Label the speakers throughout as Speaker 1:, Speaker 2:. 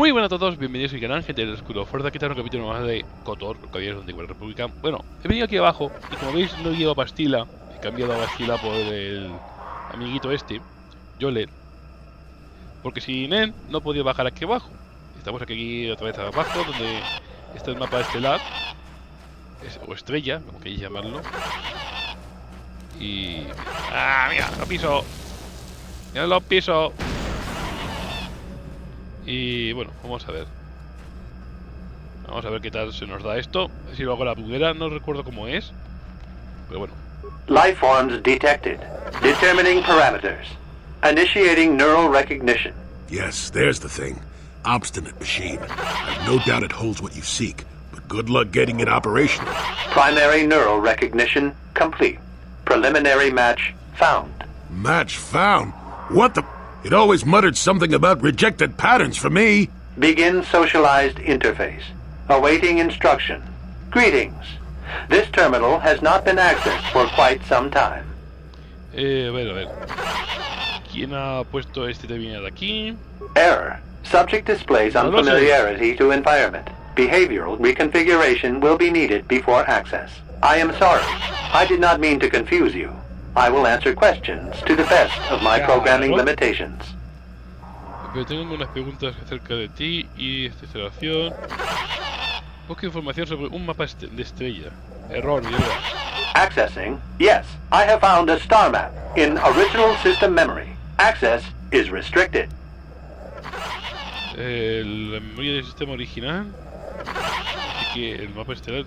Speaker 1: Muy buenas a todos, bienvenidos a mi canal, gente del oscuro. Fuerza, aquí está un capítulo más de Kotor, Caballeros de Antigua República. Bueno, he venido aquí abajo y como veis no llevo pastila. He cambiado a pastila por el amiguito este, Joler. Porque sin él no podía bajar aquí abajo. Estamos aquí otra vez abajo, donde está el mapa estelar. O estrella, como queréis llamarlo. Y... ¡ah, mira! ¡Lo piso! ¡Ya lo piso! Y bueno, vamos a ver. Vamos a ver qué tal se nos da esto. Si lo hago la buguera, no recuerdo cómo es. Pero bueno.
Speaker 2: Life forms detected. Determining parameters. Initiating neural recognition.
Speaker 3: Yes, there's the thing. Obstinate machine. I've no doubt it holds what you seek, but good luck getting it operational.
Speaker 2: Primary neural recognition complete. Preliminary match found.
Speaker 3: Match found? What the... It always muttered something about rejected patterns for me.
Speaker 2: Begin socialized interface. Awaiting instruction. Greetings. This terminal has not been accessed for quite some time.
Speaker 1: A ver. ¿Quién ha puesto este terminal aquí?
Speaker 2: Error. Subject displays unfamiliarity to environment. Behavioral reconfiguration will be needed before access. I am sorry. I did not mean to confuse you. I will answer questions to the best of my programming limitations.
Speaker 1: Pero tengo unas preguntas acerca de ti y esta instalación. Busca información sobre un mapa de estrella. Error, ¿verdad?
Speaker 2: Accessing. Yes, I have found a star map in original system memory. Access is restricted.
Speaker 1: La memoria del sistema original. Así que el mapa estelar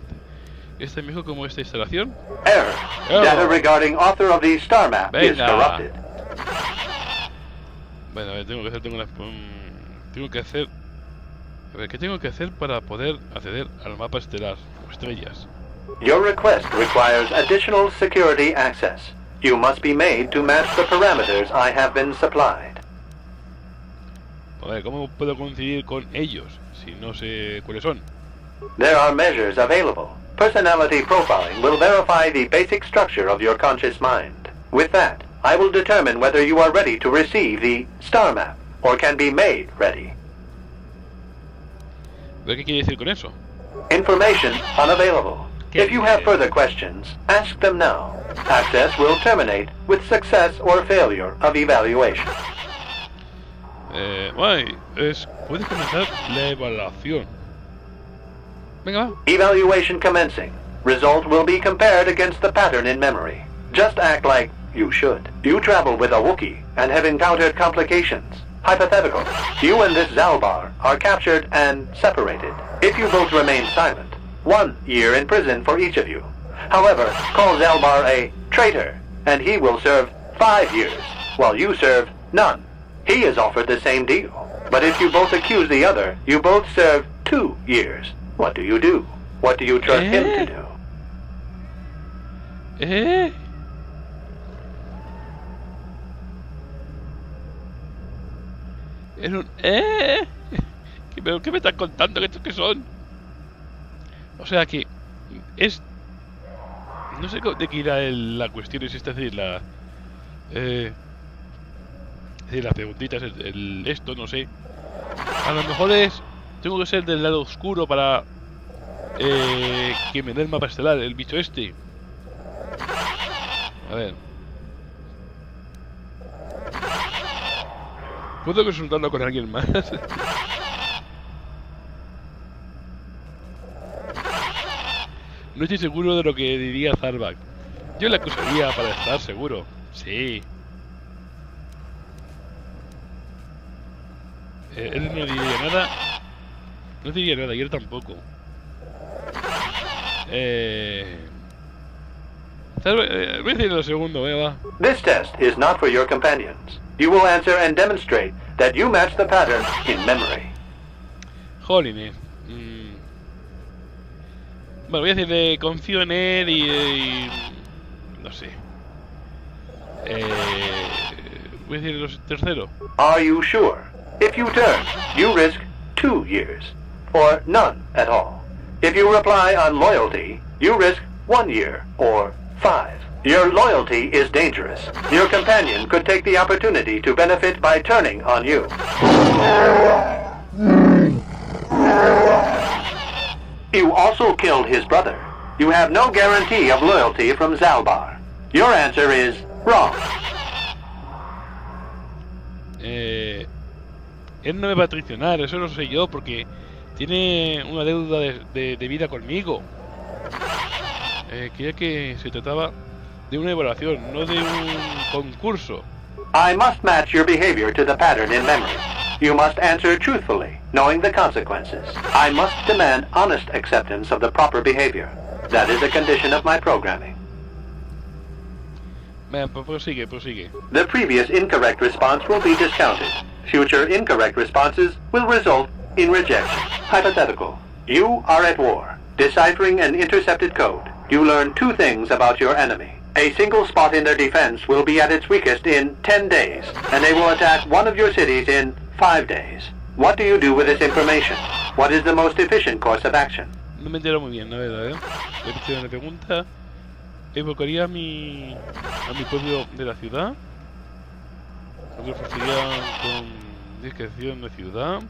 Speaker 1: es tan viejo como esta instalación.
Speaker 2: Error.
Speaker 1: Oh.
Speaker 2: Data regarding author of the star map is corrupted.
Speaker 1: Bueno, a ver, tengo que hacer. A ver, ¿qué tengo que hacer para poder acceder al mapa estelar o estrellas?
Speaker 2: Your request requires additional security access. You must be made to match the parameters I have been supplied.
Speaker 1: A ver, ¿cómo puedo coincidir con ellos si no sé cuáles son?
Speaker 2: There are measures available. Personality profiling will verify the basic structure of your conscious mind. With that, I will determine whether you are ready to receive the star map, or can be made ready.
Speaker 1: ¿Pero qué quiere decir con eso?
Speaker 2: Information unavailable. If you have further questions, ask them now. Access will terminate with success or failure of evaluation.
Speaker 1: Puedes comenzar la evaluación. Venga, va.
Speaker 2: Evaluation commencing. Result will be compared against the pattern in memory. Just act like you should. You travel with a Wookiee and have encountered complications. Hypothetical. You and this Zalbar are captured and separated. If you both remain silent, 1 year in prison for each of you. However, call Zalbar a traitor, and he will serve 5 years, while you serve none. He is offered the same deal. But if you both accuse the other, you both serve 2 years. What do you do? What do you trust him to do?
Speaker 1: Es un... ¿Qué me estás contando? ¿Estos qué son? O sea que... Es... No sé de qué irá la cuestión, es esta, es decir, la... es decir, las preguntitas, esto, no sé. A lo mejor es... Tengo que ser del lado oscuro para... que me dé el mapa estelar, el bicho este. A ver. ¿Puedo consultarlo con alguien más? No estoy seguro de lo que diría Zarback. Yo le acusaría para estar seguro. Sí. Él no diría nada. No diría nada, y él tampoco. Voy a decir lo segundo, va.
Speaker 2: This test is not for your companions. You will answer and demonstrate that you match the pattern in memory.
Speaker 1: Jolines. Bueno, voy a decirle, confío en él y no sé. Voy a decir el tercero.
Speaker 2: Are you sure? If you turn, you risk 2 years, or none at all. If you reply on loyalty, you risk 1 year, or 5. Your loyalty is dangerous. Your companion could take the opportunity to benefit by turning on you. You also killed his brother. You have no guarantee of loyalty from Zalbar. Your answer is wrong.
Speaker 1: Él no me va a traicionar, eso lo sé yo, porque tiene una deuda de vida conmigo. Creía que se trataba de una evaluación, no de un concurso.
Speaker 2: I must match your behavior to the pattern in memory. You must answer truthfully, knowing the consequences. I must demand honest acceptance of the proper behavior. That is a condition of my programming.
Speaker 1: Prosigue.
Speaker 2: The previous incorrect response will be discounted. Future incorrect responses will result in rejection. Hypothetical. You are at war. Deciphering an intercepted code, you learn two things about your enemy. A single spot in their defense will be at its weakest in 10 days, and they will attack one of your cities in 5 days. What do you do with this information? What is the most efficient course of action?
Speaker 1: No me entero muy bien, la verdad, Repito la pregunta. Evocaría a mi pueblo de la ciudad. Lo reforzaría con discreción de ciudad.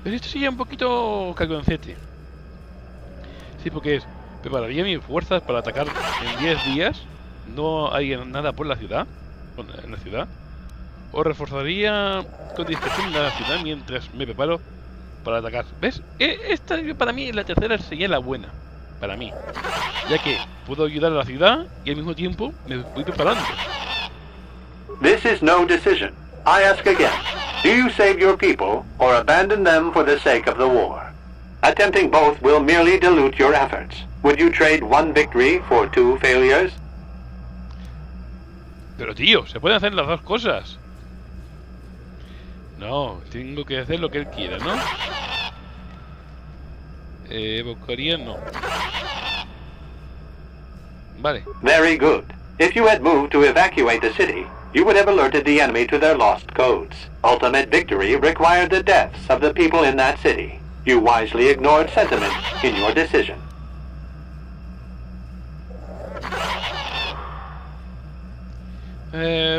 Speaker 1: Pero esto sería un poquito calconcete. Sí, porque prepararía mis fuerzas para atacar en 10 días. No hay nada por la ciudad. En la ciudad. O reforzaría con discreción de la ciudad mientras me preparo para atacar. ¿Ves? Esta para mí la tercera sería la buena. Para mí. Ya que puedo ayudar a la ciudad y al mismo tiempo me voy preparando.
Speaker 2: This is no decision. I ask again. Do you save your people or abandon them for the sake of the war? Attempting both will merely dilute your efforts. Would you trade one victory for 2 failures?
Speaker 1: Pero tío, se pueden hacer las dos cosas. No, tengo que hacer lo que él quiera, ¿no? Evocaría no. Vale.
Speaker 2: Very good. If you had moved to evacuate the city, you would have alerted the enemy to their lost codes. Ultimate victory required the deaths of the people in that city. You wisely ignored sentiment in your decision.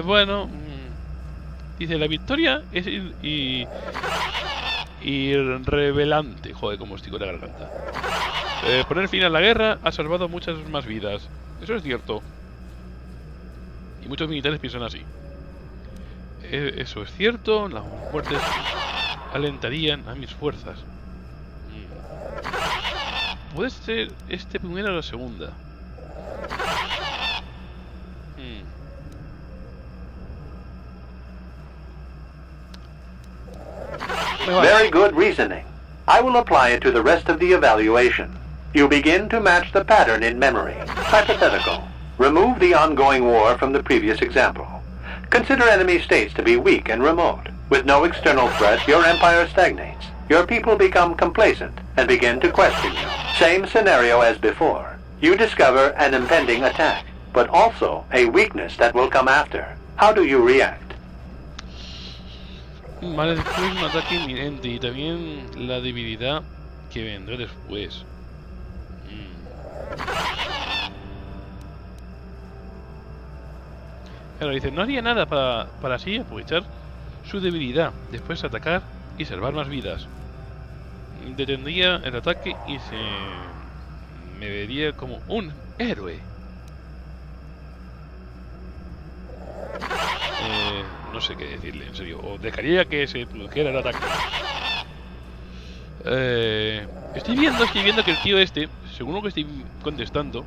Speaker 1: Bueno, dice la victoria es irrevelante. Joder, como estoy con la garganta. Poner fin a la guerra ha salvado muchas más vidas. Eso es cierto. Y muchos militares piensan así. Eso es cierto. Las muertes alentarían a mis fuerzas. Puede ser este primero o la segunda.
Speaker 2: Very good reasoning. I will apply it to the rest of the evaluation. You begin to match the pattern in memory. Hypothetical. Remove the ongoing war from the previous example. Consider enemy states to be weak and remote. With no external threat, your empire stagnates. Your people become complacent and begin to question you. Same scenario as before. You discover an impending attack, but also a weakness that will come after. How do you react?
Speaker 1: Vale, después un ataque inminente y también la debilidad que vendrá después. Claro, dice, no haría nada para así aprovechar su debilidad, después atacar y salvar más vidas. Detendría el ataque y me vería como un héroe. No sé qué decirle, en serio. O dejaría que se produjera el ataque. Estoy viendo que el tío este, según lo que estoy contestando,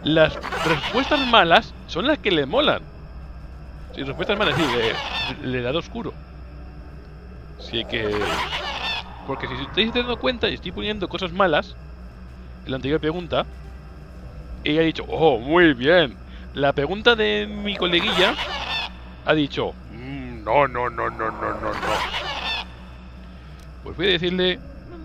Speaker 1: las respuestas malas son las que le molan. Si respuestas malas, sí, le lado oscuro. Sí que... Porque si estáis dando cuenta y estoy poniendo cosas malas en la anterior pregunta, ella ha dicho, oh, muy bien. La pregunta de mi coleguilla ha dicho, no. Pues voy a decirle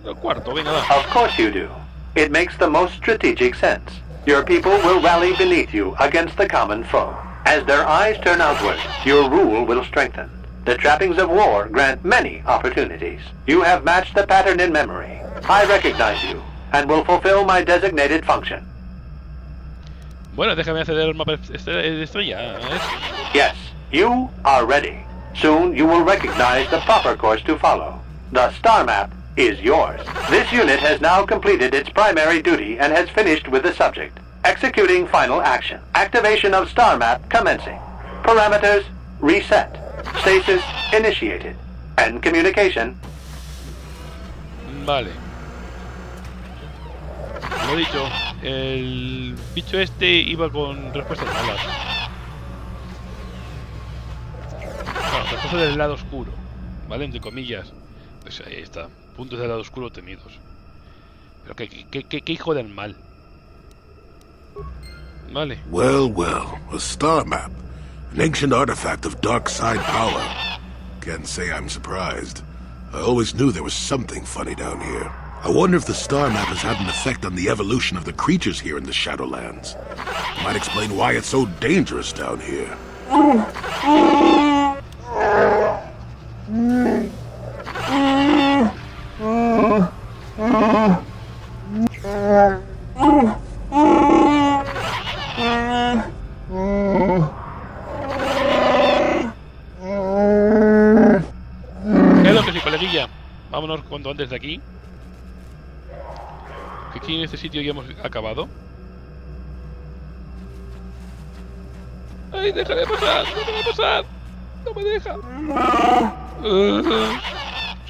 Speaker 1: el cuarto, venga, va.
Speaker 2: Of course you do. It makes the most strategic sense. Your people will rally beneath you against the common foe. As their eyes turn outward, your rule will strengthen. The trappings of war grant many opportunities. You have matched the pattern in memory. I recognize you, and will fulfill my designated function.
Speaker 1: Bueno, déjame acceder al mapa de estrella.
Speaker 2: Yes, you are ready. Soon you will recognize the proper course to follow. The star map is yours. This unit has now completed its primary duty and has finished with the subject. Executing final action. Activation of star map commencing. Parameters reset. Stasis initiated. End communication.
Speaker 1: Vale. Lo dicho, el bicho este iba con respuestas malas. Bueno, respuestas del lado oscuro, ¿vale? Entre comillas. Pues ahí está. Puntos del lado oscuro tenidos. Pero qué hijo del mal. Vale.
Speaker 3: Well, well, a star map. An ancient artifact of dark side power. Can't say I'm surprised. I always knew there was something funny down here. I wonder if the star map has had an effect on the evolution of the creatures here in the Shadowlands. It might explain why it's so dangerous down here.
Speaker 1: Claro que sí, coleguilla. Vámonos cuanto antes de aquí. Que aquí en este sitio ya hemos acabado. ¡Ay, déjame pasar! ¡Déjame pasar! ¡No me deja!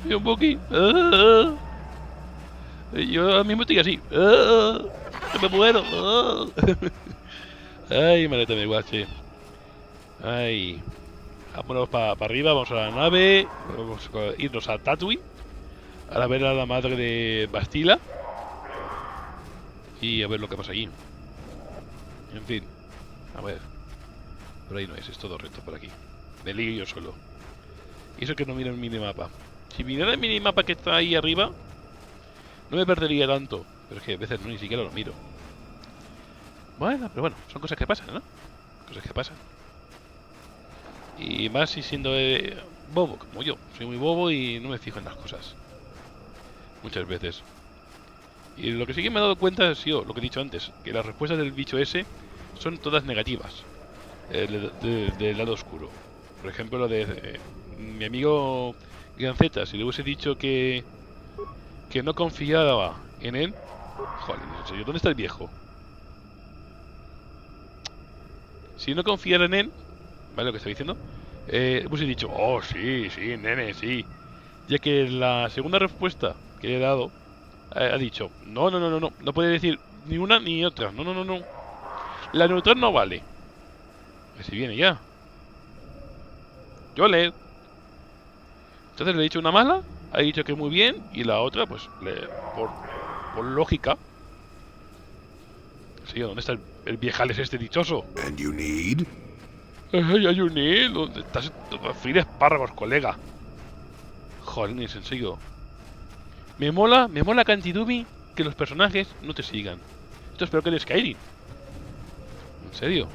Speaker 1: Soy un Buki. Yo ahora mismo estoy así. ¡Que me muero! ¡Ay, maleta de guache! ¡Ay! Vámonos para arriba, vamos a la nave. Vamos a irnos a Tatooine. A ver a la madre de Bastila. Y a ver lo que pasa allí. En fin. A ver. Por ahí no es todo recto por aquí. Me lío yo solo. Y eso que no miro el minimapa. Si mirara el minimapa que está ahí arriba, no me perdería tanto. Pero es que a veces no, ni siquiera lo miro. Bueno, pero bueno, son cosas que pasan, ¿no? Cosas que pasan. Y más si siendo bobo, como yo. Soy muy bobo y no me fijo en las cosas. Muchas veces. Y lo que sí que me he dado cuenta es lo que he dicho antes, que las respuestas del bicho ese son todas negativas. Del lado oscuro. Por ejemplo, lo de mi amigo Ganceta, si le hubiese dicho que no confiaba en él. Joder, en serio, ¿dónde está el viejo? Si no confiara en él, ¿vale lo que está diciendo? Hubiese dicho, oh, sí, nene, sí. Ya que la segunda respuesta que le he dado ha dicho, no puede decir ni una ni otra, no. La neutral no vale. Que si viene ya. Yo le. Entonces le he dicho una mala, ha dicho que muy bien, y la otra, pues, por lógica. Sí, ¿dónde está el viejales este dichoso?
Speaker 3: And you need?
Speaker 1: Ay, Ayuní, ¿dónde estás? Freír espárragos, colega. Joder, en serio. Me mola Cantidumi que los personajes no te sigan. Esto es peor que el Skyrim. En serio.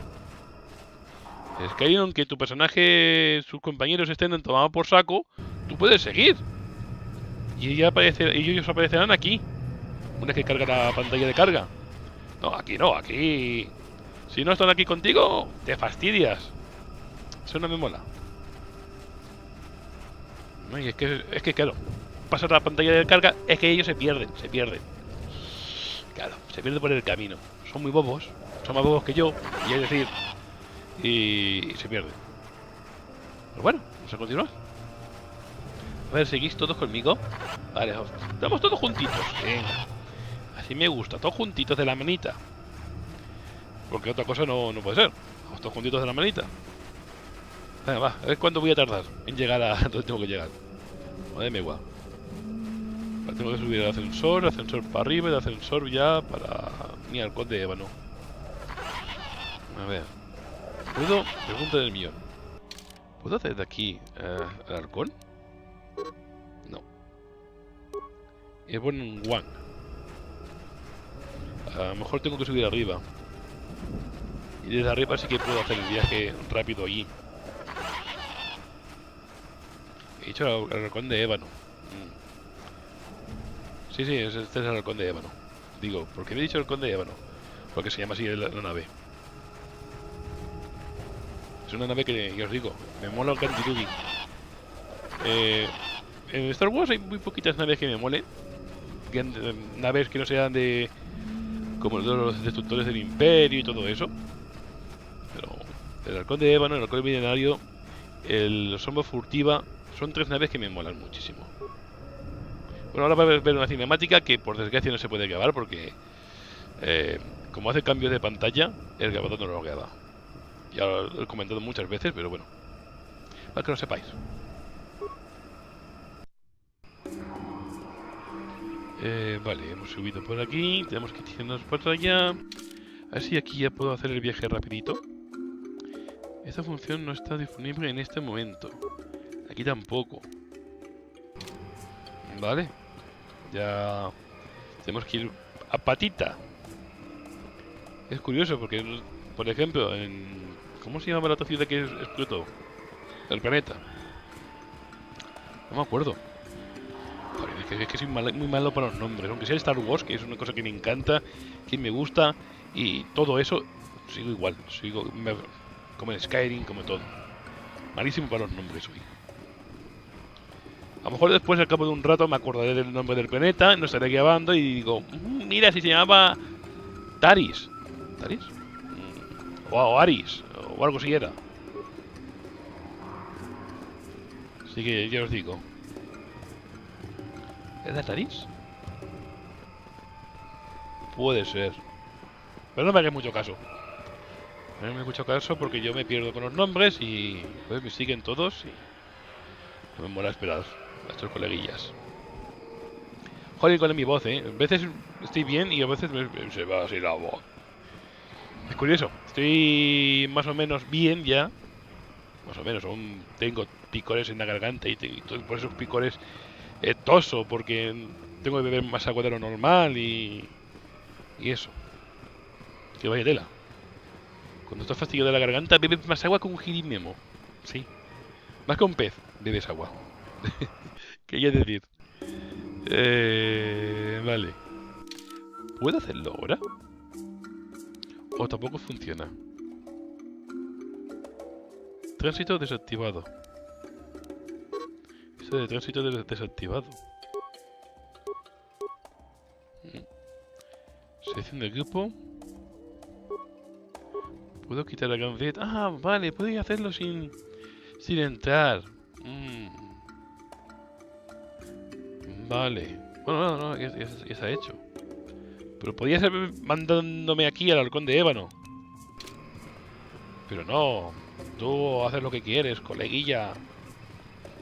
Speaker 1: El Skyrim, aunque tu personaje, sus compañeros estén tomados por saco, tú puedes seguir. Y ellos aparecerán aquí. Una vez que carga la pantalla de carga. No, aquí. Si no están aquí contigo, te fastidias. Eso no me mola. No, y es que claro, pasar la pantalla de carga, es que ellos se pierden. Claro, se pierden por el camino. Son muy bobos, son más bobos que yo, y es decir, y se pierden. Pero bueno, vamos a continuar. A ver, ¿seguís todos conmigo? Vale, estamos todos juntitos. Venga, así me gusta, todos juntitos de la manita. Porque otra cosa no puede ser. Estamos todos juntitos de la manita. Venga, va, a ver cuánto voy a tardar en llegar a donde tengo que llegar. Madre mía, igual. Tengo que subir el ascensor para arriba y el ascensor ya para mi halcón de ébano. A ver. ¿Puedo? Pregunta del millón. ¿Puedo hacer de aquí el halcón? No. Es bueno un Wang. A lo mejor tengo que subir arriba. Y desde arriba sí que puedo hacer el viaje rápido allí. He dicho el halcón de ébano. Sí, este es el halcón de ébano. Digo, ¿por qué me he dicho el halcón de ébano? Porque se llama así la nave. Es una nave que, ya os digo, me mola el Cantirubi. En Star Wars hay muy poquitas naves que me molen. Naves que no sean de... como los destructores del Imperio y todo eso. Pero el halcón de ébano, el halcón milenario, el sombra furtiva, son 3 naves que me molan muchísimo. Bueno, ahora va a ver una cinemática que por desgracia no se puede grabar porque como hace cambios de pantalla, el grabador no lo graba. Ya lo he comentado muchas veces, pero bueno, para que lo sepáis. Vale, hemos subido por aquí. Tenemos que irnos por allá. A ver si aquí ya puedo hacer el viaje rapidito. Esta función no está disponible en este momento. Aquí tampoco. Vale. Ya tenemos que ir a patita. Es curioso porque, por ejemplo, en... ¿cómo se llama la otra ciudad que explotó? El planeta. No me acuerdo. Es que soy muy malo para los nombres. Aunque sea Star Wars, que es una cosa que me encanta, que me gusta, y todo eso, sigo igual. Como en Skyrim, como todo. Malísimo para los nombres hoy. A lo mejor después, al cabo de un rato, me acordaré del nombre del planeta, nos estaré grabando y digo, mira, si se llamaba Taris. ¿Taris? O Aris, o algo así era. Así que ya os digo. ¿Es de Taris? Puede ser. Pero no me hagáis mucho caso. No me hagáis mucho caso porque yo me pierdo con los nombres y pues me siguen todos y no me mola esperar a estos coleguillas. Joder con mi voz, A veces estoy bien y a veces se va así la voz. Es curioso. Estoy más o menos bien ya. Más o menos. Aún tengo picores en la garganta y por esos picores toso porque tengo que beber más agua de lo normal y eso. Que vaya tela. Cuando estás fastidiado de la garganta, bebes más agua que un girimemo. Sí. Más que un pez, bebes agua. Quería decir. Vale. ¿Puedo hacerlo ahora? ¿O tampoco funciona? Tránsito desactivado. Esto de tránsito desactivado. Selección del grupo. Puedo quitar la camiseta. Ah, vale, puedo hacerlo sin entrar. Vale. Bueno, no, ya se ha hecho. Pero podía ser mandándome aquí al halcón de ébano. Pero no. Tú haces lo que quieres, coleguilla.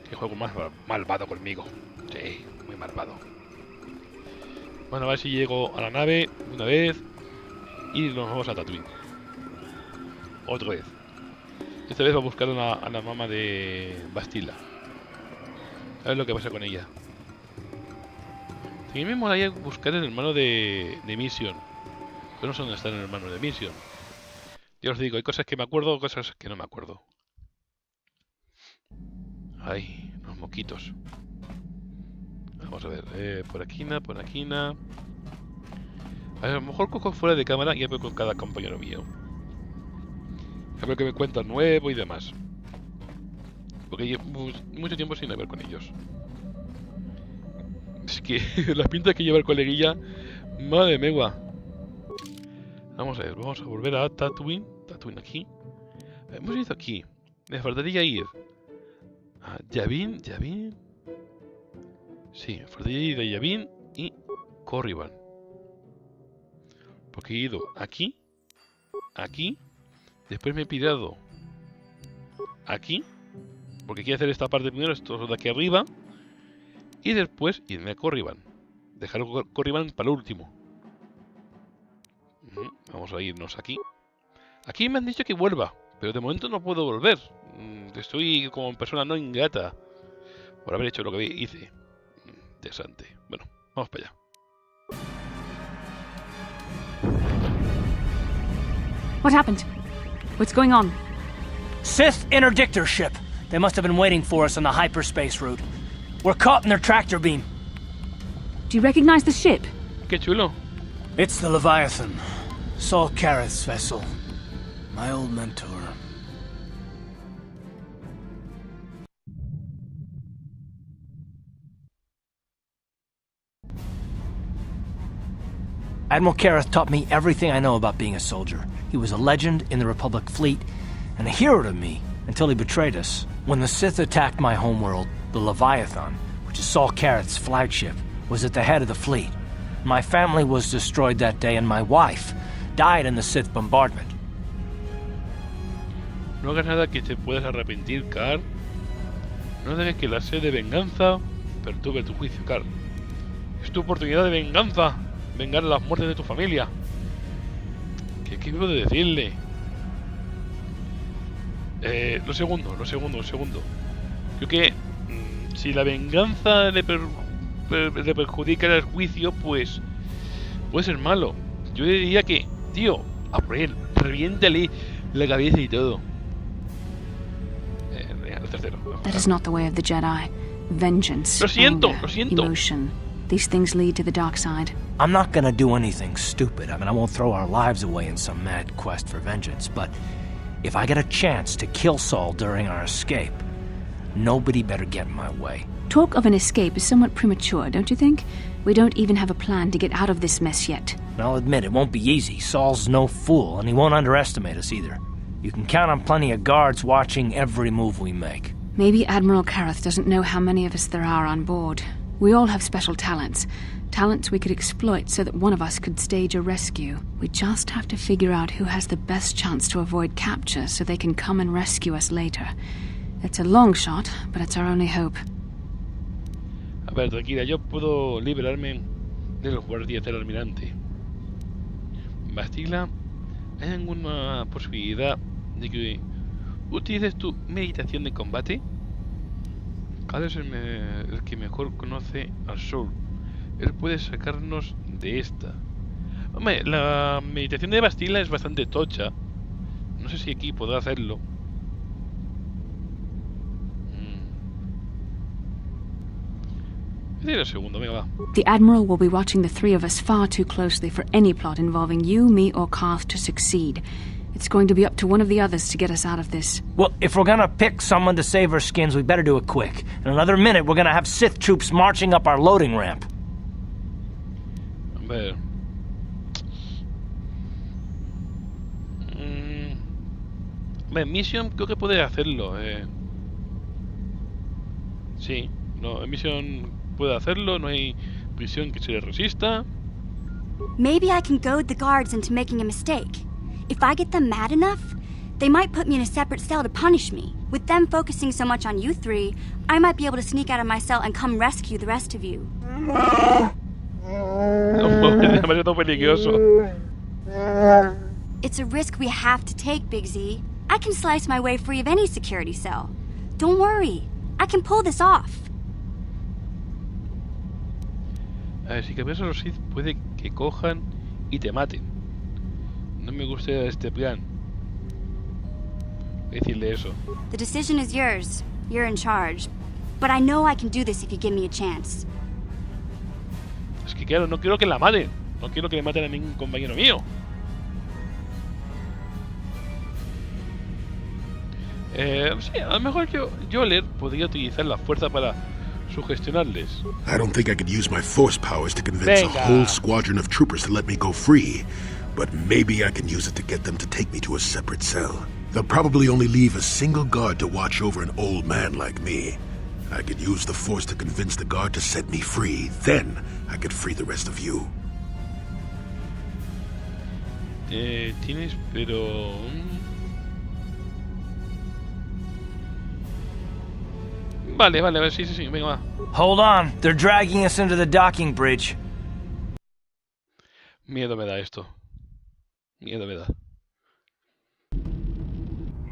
Speaker 1: Qué juego más malvado conmigo. Sí, muy malvado. Bueno, a ver si llego a la nave una vez. Y nos vamos a Tatooine. Otra vez. Esta vez va a buscar a la mamá de Bastila. A ver lo que pasa con ella. También me molaría buscar el hermano de Mission. Pero no sé dónde está el hermano de Mission. Ya os digo, hay cosas que me acuerdo, cosas que no me acuerdo. Ay, los moquitos. Vamos a ver, por aquí, por aquí. A lo mejor cojo fuera de cámara y hablo con cada compañero mío. A ver que me cuentan nuevo y demás. Porque llevo mucho tiempo sin hablar con ellos. Es que las pintas que lleva el coleguilla, madre megua. Vamos a ver, vamos a volver a Tatooine. Tatooine aquí. Hemos ido aquí. Me faltaría ir a Yavin. Sí, me faltaría ir a Yavin y Corriban. Porque he ido aquí. Después me he pirado aquí. Porque quiero hacer esta parte primero, esto de aquí arriba. Y después irme a Corriban. Dejar Corriban para el último. Vamos a irnos aquí. Aquí me han dicho que vuelva, pero de momento no puedo volver. Estoy como persona no ingrata por haber hecho lo que hice. Interesante. Bueno, vamos para allá.
Speaker 4: What happened? What's going on?
Speaker 5: Sith interdictor ship. They must have been waiting for us on the hyperspace route. We're caught in their tractor beam.
Speaker 4: Do you recognize the ship?
Speaker 1: Qué chulo.
Speaker 5: It's the Leviathan. Saul Kareth's vessel. My old mentor. Admiral Kareth taught me everything I know about being a soldier. He was a legend in the Republic fleet, and a hero to me until he betrayed us. When the Sith attacked my homeworld, the Leviathan, which is Saul Kareth's flagship, was at the head of the fleet. My family was destroyed that day, and my wife died in the Sith bombardment.
Speaker 1: No hagas nada que te puedas arrepentir, Car. No dejes que la sed de venganza perturbe tu juicio, Car. Es tu oportunidad de venganza. Vengar las muertes de tu familia. ¿Qué puedo decirle? Lo segundo. Creo que si la venganza le perjudica el juicio, pues puede ser malo. Yo diría que, tío, a por él, reviéntale la cabeza y todo. El tercero.
Speaker 4: That is not the way of the Jedi. Vengeance,
Speaker 1: Lo siento.
Speaker 4: emotion. These things lead to the dark side.
Speaker 5: I'm not gonna do anything stupid. I won't throw our lives away in some mad quest for vengeance, but if I get a chance to kill Saul during our escape, nobody better get in my way.
Speaker 4: Talk of an escape is somewhat premature, don't you think? We don't even have a plan to get out of this mess yet.
Speaker 5: I'll admit it won't be easy. Saul's no fool, and he won't underestimate us either. You can count on plenty of guards watching every move we make.
Speaker 4: Maybe Admiral Kareth doesn't know how many of us there are on board. We all have special talents. Talents we could exploit so that one of us could stage a rescue. We just have to figure out who has the best chance to avoid capture so they can come and rescue us later. It's a long shot, but it's our only hope.
Speaker 1: A ver, tranquila, yo puedo liberarme de los guardias del almirante. Bastila, ¿hay alguna posibilidad de que utilices tu meditación de combate? Cal es el que mejor conoce al Sol. Él puede sacarnos de esta. Hombre, la meditación de Bastila es bastante tocha. No sé si aquí podrá hacerlo. El segundo, venga, va.
Speaker 4: The Admiral will be watching the three of us far too closely for any plot involving you, me, or Karth to succeed. It's going to be up to one of the others to get us out of this.
Speaker 5: Well, if we're gonna pick someone to save our skins, we better do it quick. In another minute, we're gonna have Sith troops marching up our loading ramp.
Speaker 1: A ver. Mission creo que puede hacerlo. Sí, no, Mission puede hacerlo, no hay prisión que se le resista.
Speaker 6: Maybe I can goad the guards into making a mistake. If I get them mad enough, they might put me in a separate cell to punish me. With them focusing so much on you three, I might be able to sneak out of my cell and come rescue the rest of you.
Speaker 1: Demasiado peligroso.
Speaker 6: It's a risk we have to take, Big Z. I can slice my way free of any security cell. Don't worry, I can pull this off.
Speaker 1: A ver, si cambias a los Sith puede que cojan y te maten. No me gusta este plan. Voy a decirle eso.
Speaker 6: The decision is yours. You're in charge. But I know I can do this if you give me a chance.
Speaker 1: Es que claro, no quiero que la maten. No quiero que le maten a ningún compañero mío. Sí, a lo mejor Joler podría utilizar la fuerza para sugestionarles.
Speaker 3: I don't think I could use my force powers to convince a whole squadron of troopers to let me go free, but maybe I can use it to get them to take me to a separate cell. They'll probably only leave a single guard to watch over an old man like me. I could use the force to convince the guard to set me free. Then I could free the rest of you.
Speaker 1: Tienes, pero... Vale, sí, venga, va.
Speaker 5: Hold on, they're dragging us into the docking bridge.
Speaker 1: Miedo me da esto. Miedo me da.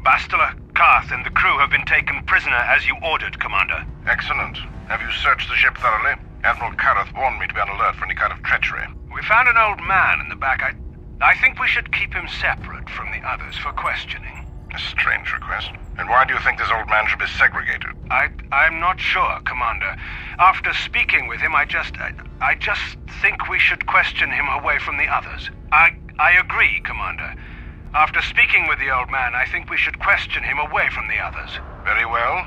Speaker 7: Bastila, Karth, and the crew have been taken prisoner as you ordered, Commander.
Speaker 8: Excellent. Have you searched the ship thoroughly? Admiral Karth warned me to be on alert for any kind of treachery.
Speaker 7: We found an old man in the back. I think we should keep him separate from the others for questioning.
Speaker 8: A strange request. And why do you think this old man should be segregated?
Speaker 7: I'm not sure, Commander. After speaking with him, I just think we should question him away from the others. I agree, Commander. After speaking with the old man, I think we should question him away from the others.
Speaker 8: Very well.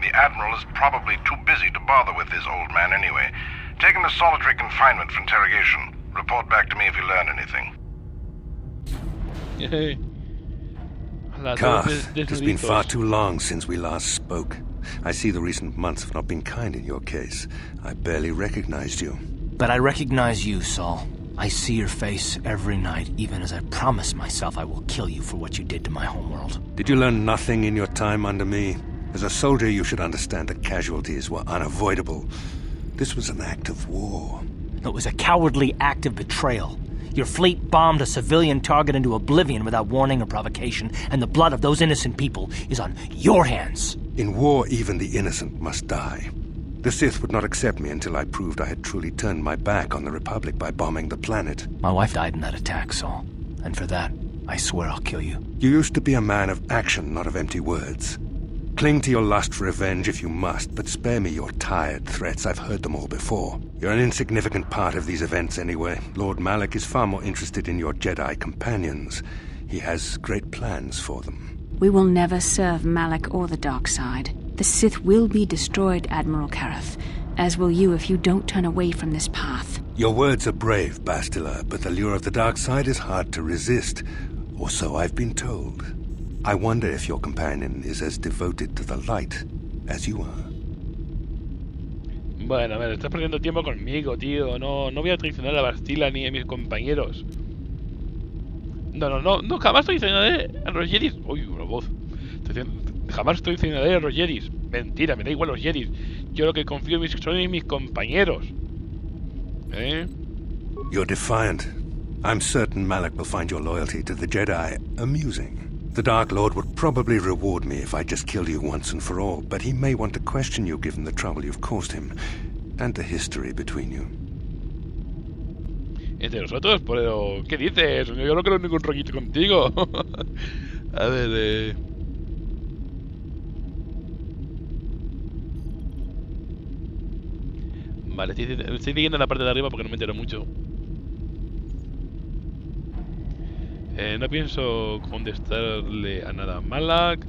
Speaker 8: The Admiral is probably too busy to bother with this old man anyway. Take him to solitary confinement for interrogation. Report back to me if you learn anything.
Speaker 9: Karth, it has been far too long since we last spoke. I see the recent months have not been kind in your case. I barely recognized you.
Speaker 5: But I recognize you, Saul. I see your face every night, even as I promise myself I will kill you for what you did to my homeworld.
Speaker 9: Did you learn nothing in your time under me? As a soldier, you should understand that casualties were unavoidable. This was an act of war.
Speaker 5: It was a cowardly act of betrayal. Your fleet bombed a civilian target into oblivion without warning or provocation, and the blood of those innocent people is on your hands.
Speaker 9: In war, even the innocent must die. The Sith would not accept me until I proved I had truly turned my back on the Republic by bombing the planet.
Speaker 5: My wife died in that attack, Saul. And for that, I swear I'll kill you.
Speaker 9: You used to be a man of action, not of empty words. Cling to your lust for revenge if you must, but spare me your tired threats. I've heard them all before. You're an insignificant part of these events anyway. Lord Malak is far more interested in your Jedi companions. He has great plans for them.
Speaker 4: We will never serve Malak or the dark side. The Sith will be destroyed, Admiral Kareth, as will you if you don't turn away from this path.
Speaker 9: Your words are brave, Bastila, but the lure of the dark side is hard to resist. Or so I've been told. I wonder if your companion is as devoted to the light as you are.
Speaker 1: Bueno, a ver, estás perdiendo tiempo conmigo, tío. No voy a traicionar a Bastila ni a mis compañeros. No, jamás traicionaré a los Jedis. Uy, una voz. Jamás traicionaré a los Jedis. Mentira, me da igual los Jedis. Yo lo que confío son en mis compañeros.
Speaker 9: You're defiant. I'm certain Malak will find your loyalty to the Jedi amusing. The Dark Lord would probably reward me if I just killed you once and for all, but he may want to question you given the trouble you've caused him, and the history between you.
Speaker 1: Entre nosotros, pero ¿qué dices? Yo no creo en ningún rollito contigo. A ver, Vale, estoy siguiendo la parte de arriba porque no me entero mucho. No pienso contestarle a nada a Malak.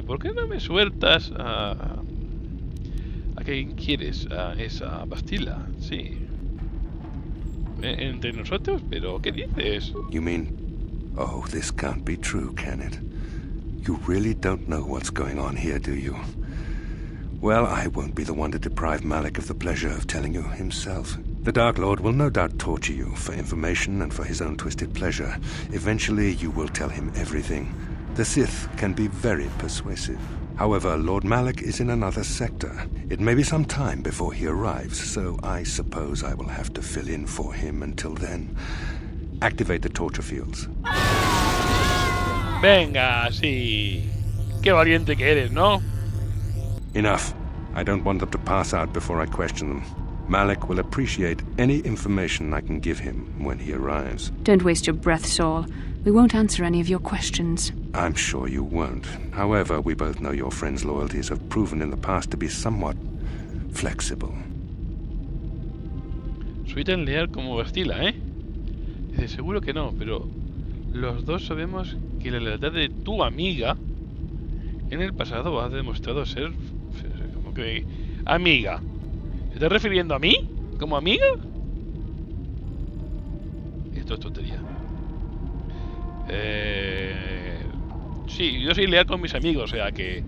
Speaker 1: ¿Por qué no me sueltas a quien quieres? A esa Bastila, sí. ¿Entre nosotros? ¿Pero qué dices?
Speaker 9: You mean... Oh, this can't be true, can it? You really don't know what's going on here, do you? Well, I won't be the one to deprive Malak of the pleasure of telling you himself. The Dark Lord will no doubt torture you for information and for his own twisted pleasure. Eventually, you will tell him everything. The Sith can be very persuasive. However, Lord Malak is in another sector. It may be some time before he arrives, so I suppose I will have to fill in for him until then. Activate the torture fields.
Speaker 1: Venga, sí. Qué valiente que eres, ¿no?
Speaker 9: Enough. I don't want them to pass out before I question them. Malak will appreciate any information I can give him when he arrives.
Speaker 4: Don't waste your breath, Saul. We won't answer any of your questions.
Speaker 9: I'm sure you won't. However, we both know your friend's loyalties have proven in the past to be somewhat flexible.
Speaker 1: Soy tan leal como Bastila, ¿eh? Dice, seguro que no, pero los dos sabemos que la lealtad de tu amiga en el pasado ha demostrado ser como que amiga. ¿Se está refiriendo a mí? ¿Como amiga? Esto es tontería. Sí, yo soy leal con mis amigos, o sea que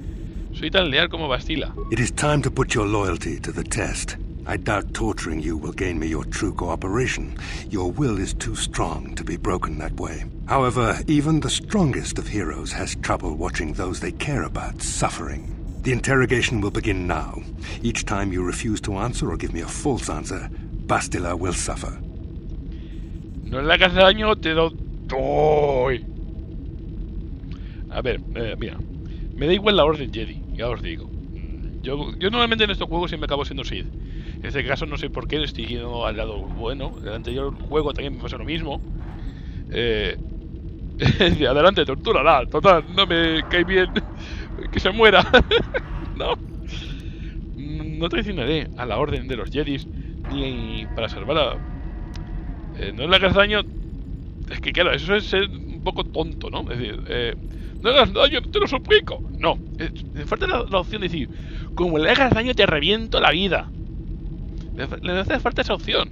Speaker 1: soy tan leal como Bastila.
Speaker 9: It is time to put your loyalty to the test. I doubt torturing you will gain me your true cooperation. Your will is too strong to be broken that way. However, even the strongest of heroes has trouble watching those they care about suffering. The interrogation will begin now. Each time you refuse to answer or give me a false answer, Bastila will suffer.
Speaker 1: No le hagas daño, te lo doy. A ver, mira. Me da igual la orden Jedi, ya os digo. Yo normalmente en estos juegos siempre acabo siendo Sith. En este caso no sé por qué estoy yendo al lado bueno. En el anterior juego también me pasó lo mismo. Adelante, tortúrala. Total, no me cae bien. Que se muera. No traicionaré a la orden de los Jedis ni para salvar a... no le hagas daño. Es que claro, eso es ser un poco tonto, ¿no? Es decir, no le hagas daño, te lo suplico. No, me falta la opción de decir, como le hagas daño te reviento la vida. Le hace falta esa opción.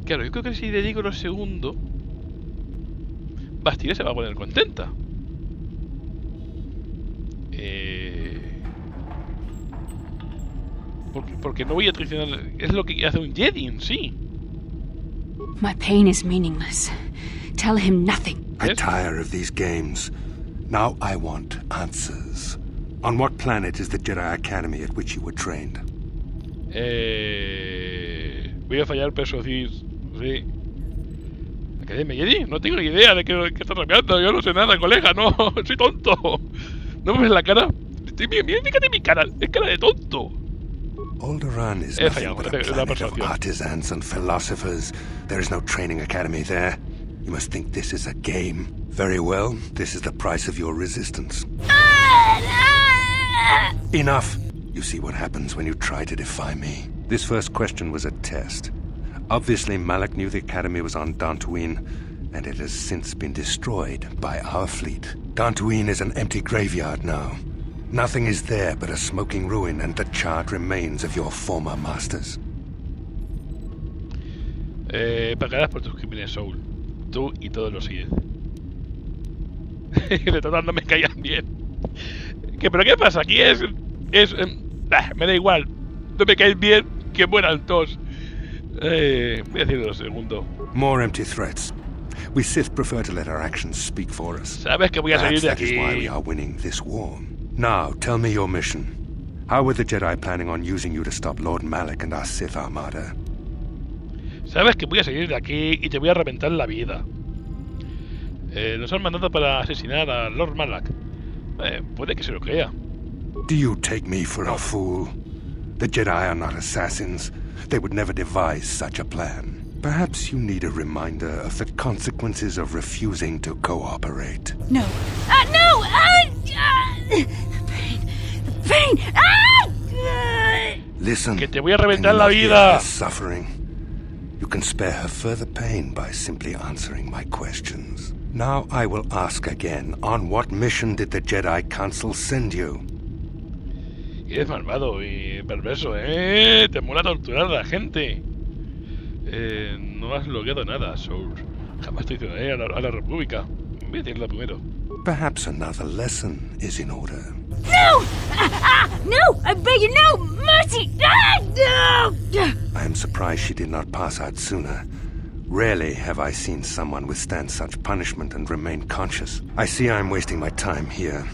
Speaker 1: Claro, yo creo que si le digo lo segundo, Bastille se va a poner contenta. Porque no voy a traicionar. Es lo que hace un Jedi en sí.
Speaker 4: My pain is meaningless. Tell him nothing.
Speaker 9: I tire of these games. Now I want answers. On what planet is the Jedi Academy at which you were trained?
Speaker 1: Voy a fallar, pero sí. ¿Academia Jedi? No tengo ni idea de qué estás hablando. Yo no sé nada, colega. No, soy tonto. ¿No me ves la cara? Fíjate mi cara. Es cara de tonto.
Speaker 9: Alderaan is nothing but a planet of artisans and philosophers. There is no training academy there. You must think this is a game. Very well, this is the price of your resistance. Enough! You see what happens when you try to defy me. This first question was a test. Obviously, Malak knew the academy was on Dantooine, and it has since been destroyed by our fleet. Dantooine is an empty graveyard now. Nothing is there but a smoking ruin and the charred remains of your former masters.
Speaker 1: Pagarás por tus crímenes, Soul. Tú y todos los Sith. De todas no me caían bien. ¿Pero qué pasa? Aquí me da igual. No me caen bien, que mueran todos. Voy a decirlo lo segundo.
Speaker 9: More empty threats. We Sith prefer to let our actions speak for us.
Speaker 1: Sabes que voy a salir de
Speaker 9: That is why we are winning this war. Now, tell me your mission. How were the Jedi planning on using you to stop Lord Malak and our Sith Armada?
Speaker 1: Sabes que voy a salir de aquí y te voy a reventar la vida. Nos han mandado para asesinar a Lord Malak. Puede que se lo crea.
Speaker 9: Do you take me for a fool? The Jedi are not assassins. They would never devise such a plan. Perhaps you need a reminder of the consequences of refusing to cooperate.
Speaker 6: No. No! Pain!
Speaker 9: Listen.
Speaker 1: Que te voy a reventar la vida.
Speaker 9: Suffering. You can spare her further pain by simply answering my questions. Now I will ask again, on what mission did the Jedi Council send you?
Speaker 1: Eres malvado y perverso, ¿eh? Te mola torturar a la gente. No has logrado nada, Soul. Jamás traicionaré a la República. Voy a decirlo primero.
Speaker 9: Perhaps another lesson is in order.
Speaker 6: No! No! I beg you, no! Mercy! No!
Speaker 9: I am surprised she did not pass out sooner. Rarely have I seen someone withstand such punishment and remain conscious. I see I am wasting my time here.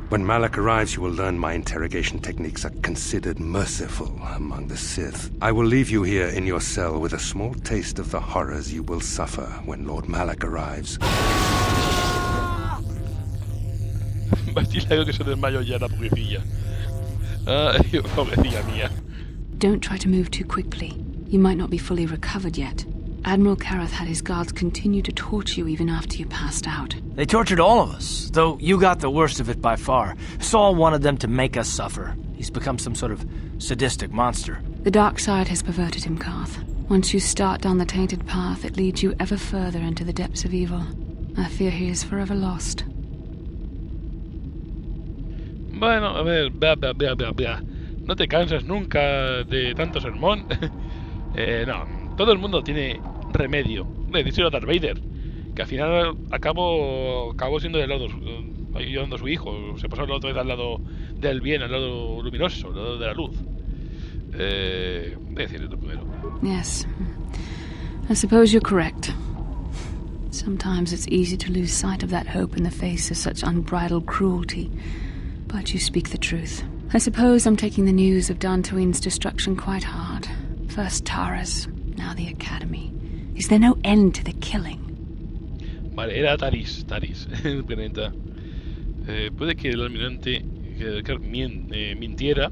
Speaker 9: When Malak arrives, you will learn my interrogation techniques are considered merciful among the Sith. I will leave you here in your cell with a small taste of the horrors you will suffer when Lord Malak arrives.
Speaker 1: Bastille que se desmayó ya la pobrecilla. Ay, pobrecilla mía.
Speaker 4: Don't try to move too quickly. You might not be fully recovered yet. Admiral Kareth had his guards continue to torture you even after you passed out.
Speaker 5: They tortured all of us, though you got the worst of it by far. Saul wanted them to make us suffer. He's become some sort of sadistic monster.
Speaker 4: The dark side has perverted him, Karth. Once you start down the tainted path, it leads you ever further into the depths of evil. I fear he is forever lost.
Speaker 1: Bueno, a ver, bla. No te cansas nunca de tanto sermón. No. Todo el mundo tiene remedio. Díselo a Darth Vader, que al final acabó siendo del lado, ayudando a su hijo. Se pasó otra vez al lado del bien, al lado luminoso, al lado de la luz. Decirlo primero.
Speaker 4: Yes, I suppose you're correct. Sometimes it's easy to lose sight of that hope in the face of such unbridled cruelty. But you speak the truth. I suppose I'm taking the news of Dantooine's destruction quite hard. First Tara's, now the Academy. Is there no end to the killing?
Speaker 1: Vale, era Taris, el planeta. Puede que el almirante mintiera.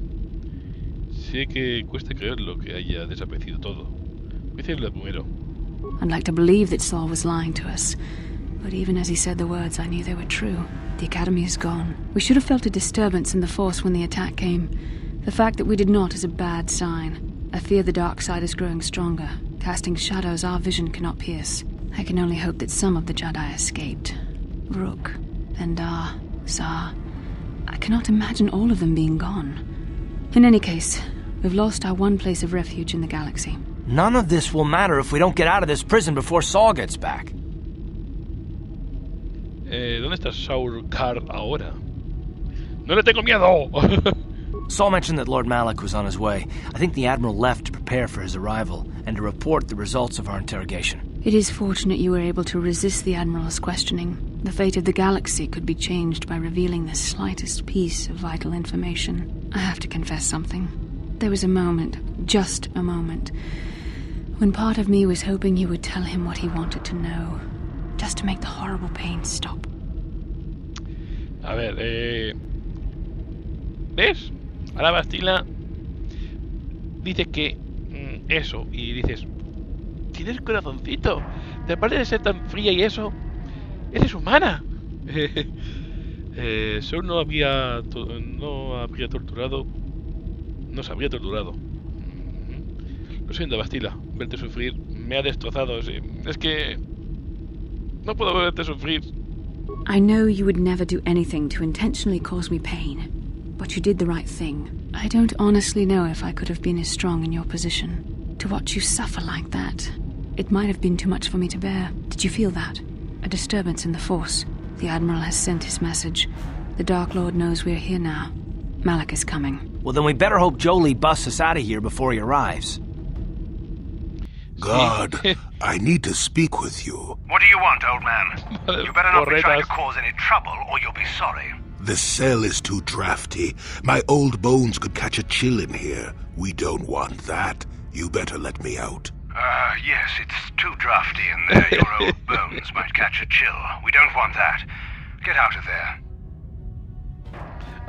Speaker 1: Sé que cuesta creerlo que haya desaparecido todo. Voy a decirlo primero.
Speaker 4: I'd like to believe that Saul was lying to us. But even as he said the words, I knew they were true. The Academy is gone. We should have felt a disturbance in the Force when the attack came. The fact that we did not is a bad sign. I fear the dark side is growing stronger, casting shadows our vision cannot pierce. I can only hope that some of the Jedi escaped. Rook, Vendar, Zar. I cannot imagine all of them being gone. In any case, we've lost our one place of refuge in the galaxy.
Speaker 5: None of this will matter if we don't get out of this prison before Saul gets back.
Speaker 1: ¿Dónde está Saul Kar ahora? ¡No le tengo miedo!
Speaker 5: Saul mentioned that Lord Malik was on his way. I think the Admiral left to prepare for his arrival and to report the results of our interrogation.
Speaker 4: It is fortunate you were able to resist the Admiral's questioning. The fate of the galaxy could be changed by revealing the slightest piece of vital information. I have to confess something. There was a moment, just a moment, when part of me was hoping you would tell him what he wanted to know, just to make the horrible pain stop.
Speaker 1: A ver, ¿ves? Ahora Bastila dice que eso, y dices, tienes corazoncito, aparte de ser tan fría y eso, eres humana. Saul no habría torturado, no se habría torturado. Lo siento, Bastila, verte sufrir me ha destrozado. Es que no puedo verte sufrir.
Speaker 4: I know you would never do anything to intentionally cause me pain, but you did the right thing. I don't honestly know if I could have been as strong in your position. To watch you suffer like that, it might have been too much for me to bear. Did you feel that? A disturbance in the Force. The Admiral has sent his message. The Dark Lord knows we're here now. Malik is coming.
Speaker 5: Well, then we better hope Jolie busts us out of here before he arrives.
Speaker 3: God, I need to speak with you.
Speaker 7: What do you want, old man? You better not be trying to cause any trouble, or you'll be sorry.
Speaker 3: The cell is too drafty. My old bones could catch a chill in here. We don't want that. You better let me out.
Speaker 7: Yes, it's too drafty in there. Your old bones might catch a chill. We don't want that. Get out of there.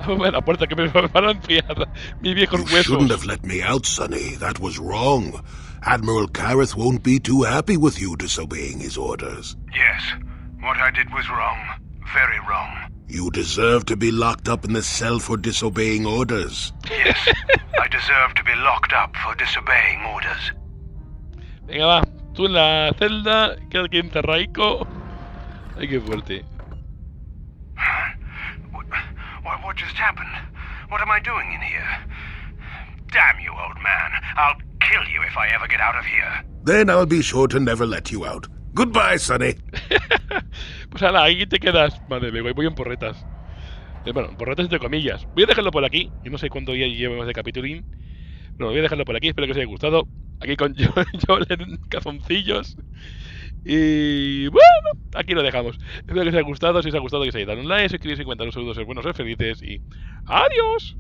Speaker 1: Ábreme la puerta que me van a enfriar mis viejos
Speaker 3: You
Speaker 1: huesos.
Speaker 3: shouldn't have let me out, Sonny. That was wrong. Admiral Kareth won't be too happy with you disobeying his orders.
Speaker 7: Yes, what I did was wrong. Very wrong.
Speaker 3: You deserve to be locked up in the cell for disobeying orders.
Speaker 7: Yes, I deserve to be locked up for disobeying orders.
Speaker 1: Venga, va. Tú en la celda, queda aquí encerraico. Ay, qué fuerte.
Speaker 7: What just happened? What am I doing in here? Damn you, old man. I'll kill you if I ever get out of here.
Speaker 3: Then I'll be sure to never let you out. Goodbye, Sonny.
Speaker 1: Pues ahora, ahí te quedas. Madre mía, voy en porretas. Bueno, porretas entre comillas. Voy a dejarlo por aquí. Yo no sé cuánto ya llevamos de capitulín. Pero voy a dejarlo por aquí. Espero que os haya gustado. Aquí con Joel en calzoncillos. Y bueno, aquí lo dejamos. Espero que os haya gustado. Si os ha gustado, que os haya dado un like, suscribiros y comentar un saludo, ser buenos, ser felices. Y adiós.